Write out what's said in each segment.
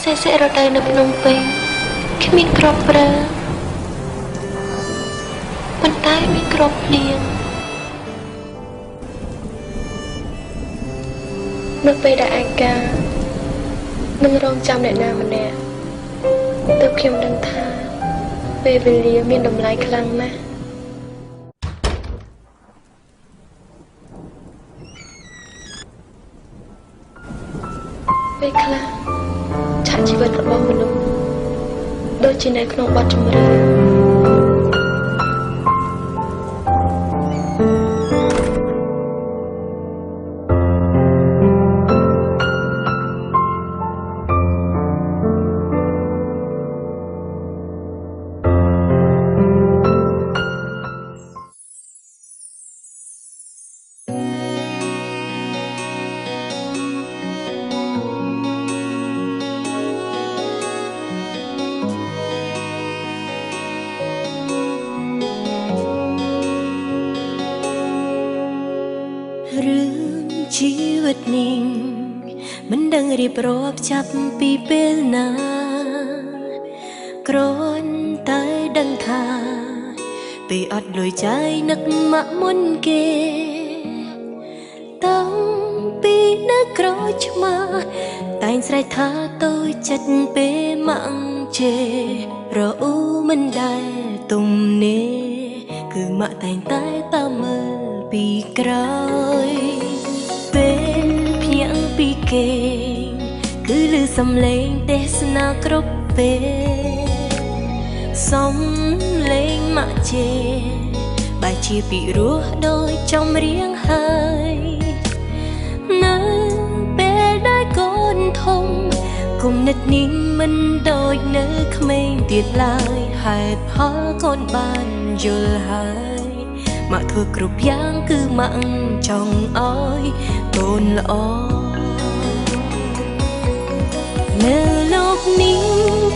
សេរដូវនៅភ្នំពេញគ្មានគ្រាប់ប្រើប៉ុន្តែមានគ្រាប់ភ្លៀងនៅពេលដែលឯកានឹងរងចាំអ្នកណាម្នាក់ទើបខ្ញុំដឹងថាពេលវេលាមានតម្លៃខ្លាំងណាស់ពេលខ្លះឆាកជីវិតរបស់មនុស្សដូចជានៅក្នុងបទចម្រៀងរឿងជីវិតនេះមិនដឹងរៀបរាប់ចាប់ពីពេលណាគ្រាន់តែដឹងថាពេលអត់លុយចាយនឹកមកមុនគេតាំងពីនៅក្រោយឆ្មាតែងស្រែកថាតូចចិត្តពេលម៉ាក់ជេរអ៊ូមិនដែលទំនេរគឺម៉ាក់តែងតែតាមមើលពីក្រោយពេលភ្ញាក់ពីគេគឺឮសំឡេងទេសនាគ្រប់ពេលសំឡេងម៉ាក់ជេបែរជាពីរោះដោយចំរៀងហើយនៅពេលដែលកូនធំគុំនិតនេះមិនដូចនៅក្មេងទៀតឡើយហេតុផលកូនបានយល់ហើយម៉ាក់ធ្វើគ្រប់យ៉ាងគឺម៉ាក់ចង់ឲ្យកូនល្អនៅលោកនេះ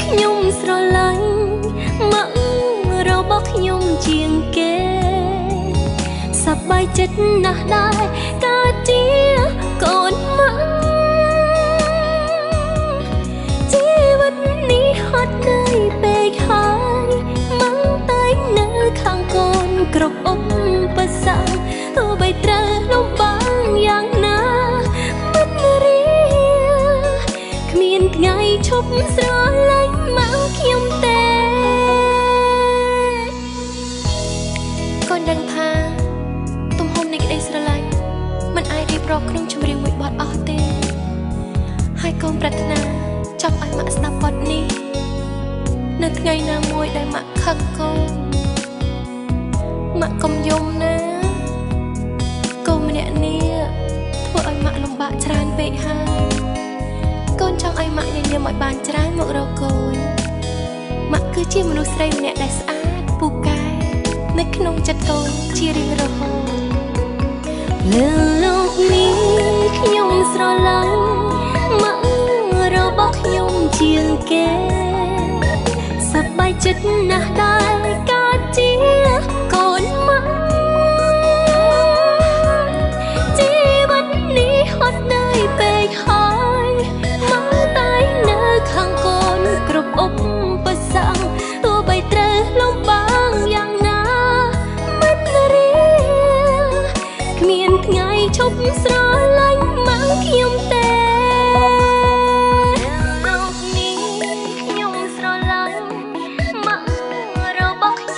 ខ្ញុំស្រឡាញ់ម៉ាក់របស់ខ្ញុំជាងគេសប្បាយចិត្តណាស់ដែរកើតជាកូនម៉ាក់ជីវិតនេះហត់នឿយពេកហើយម៉ាក់តែនៅខាងកូនគ្រប់ឧបសគ្គទោះបីត្រូវលំបាកយ៉ាងណាមិនរៀគ្មានថ្ងៃឈប់ស្រឡាញ់ម៉ាក់ខ្ញុំទេកូនដឹងថាទំហំនៃក្តីស្រឡាញ់មិនអាចរៀបរាប់ក្នុងចម្រៀងមួយបទអស់ទេហើយកូនប្រាថ្នាចង់ឲ្យម៉ាក់ស្ដាប់បទនេះនៅថ្ងៃណាមួយដែលម៉ាក់ខឹងកូនម៉ាក់កុំយំណាកូនម្នាក់នេះធ្វើឲ្យម៉ាក់លំបាកច្រើនពេកហើយកូនចង់ឲ្យម៉ាក់ញញឹមឲ្យបានច្រើនមករកកូនម៉ាក់គឺជាមនុស្សស្រីម្នាក់ដែលស្អាតពូកែនៅក្នុងចិត្តកូនជារៀងរហូតលើលោកនេះខ្ញុំស្រឡាញ់ម៉ាក់របស់ខ្ញុំជាងគេសប្បាយចិត្តណាស់ដែរកើតជាកូនម៉ាក់ជីវិតនេះហត់នឿយពេកហើយម៉ាក់តែនៅខាងកូនគ្រប់ឧបសគ្គទោះបីត្រូវលំបាកយ៉ាងណាមិនរៀគ្មានថ្ងៃឈប់ស្រឡាញ់ម៉ាក់ខ្ញុំទេលោកនេះខ្ញុំស្រឡាញ់ម៉ាក់របស់ខ្ញុំ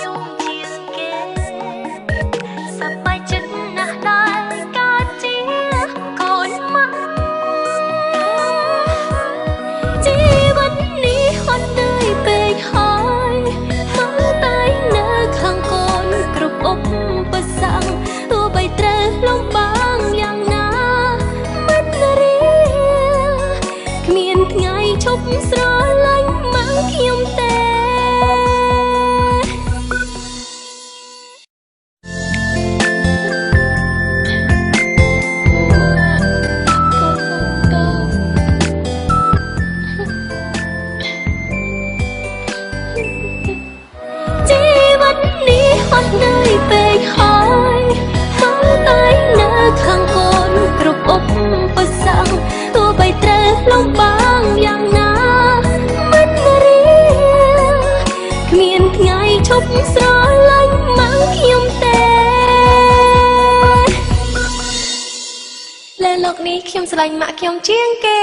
ប់ស្រឡាញ់មកខ្ញុំទេលើโลกនេះខ្ញុំស្រឡាញ់ម៉ាក់ខ្ញុំជាងគេ